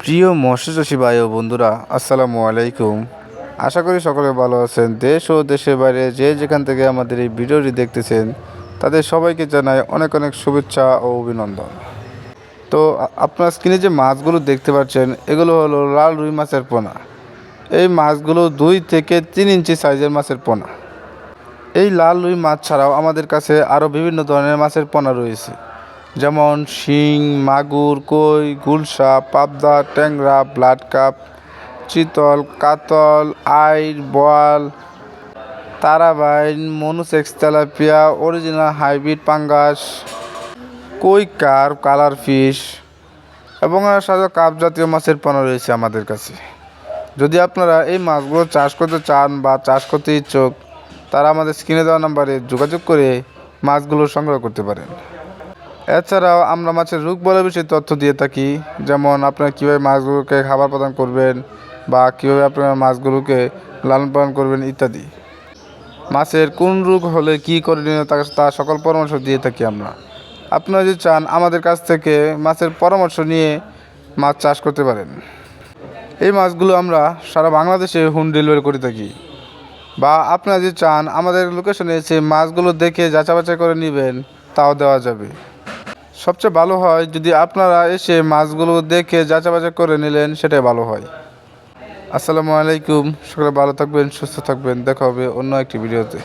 প্রিয় মৎস্যচাষী ভাই ও বন্ধুরা, আসসালামু আলাইকুম। আশা করি সকলে ভালো আছেন। দেশ ও দেশের বাইরে যে যেখান থেকে আমাদের এই ভিডিওটি দেখতেছেন তাদের সবাইকে জানাই অনেক অনেক শুভেচ্ছা ও অভিনন্দন। তো আপনার স্ক্রিনে যে মাছগুলো দেখতে পাচ্ছেন এগুলো হলো লাল রুই মাছের পোনা। এই মাছগুলো 2 থেকে 3 ইঞ্চি সাইজের মাছের পোনা। এই লাল রুই মাছ ছাড়াও আমাদের কাছে আরও বিভিন্ন ধরনের মাছের পোনা রয়েছে, যেমন শিং, মাগুর, কই, গুলশা, পাবদা, ট্যাংরা, ব্লাড কাপ, চিতল, কাতল, আইড়, বোয়াল, তারাবাইন, মনুসেক্স, তেলাপিয়া, অরিজিনাল হাইব্রিড পাঙ্গাস, কই কার্প, কালার ফিশ এবং সাথে কাপ জাতীয় মাছের পোনা রয়েছে আমাদের কাছে। যদি আপনারা এই মাছগুলো চাষ করতে চান বা চাষ করতে ইচ্ছুক, তারা আমাদের স্ক্রিনে দেওয়া নাম্বারে যোগাযোগ করে মাছগুলো সংগ্রহ করতে পারেন। এছাড়াও আমরা মাছের রোগবালাই বিষয়ে তথ্য দিয়ে থাকি, যেমন আপনারা কীভাবে মাছগুলোকে খাবার প্রদান করবেন বা কীভাবে আপনারা মাছগুলোকে লালন পালন করবেন ইত্যাদি। মাছের কোন রোগ হলে কী করণীয় তা সকল পরামর্শ দিয়ে থাকি আমরা। আপনারা যদি চান আমাদের কাছ থেকে মাছের পরামর্শ নিয়ে মাছ চাষ করতে পারেন। এই মাছগুলো আমরা সারা বাংলাদেশে হোম ডেলিভারি করে থাকি, বা আপনারা যদি চান আমাদের লোকেশনে এসে মাছগুলো দেখে যাচাই করে নেবেন, তাও দেওয়া যাবে। সবচেয়ে ভালো হয় যদি আপনারা এসে মাছগুলো দেখে যাচাই করে নিলেন, সেটাই ভালো হয়। আসসালামু আলাইকুম। সকলে ভালো থাকবেন, সুস্থ থাকবেন। দেখা হবে অন্য একটি ভিডিওতে।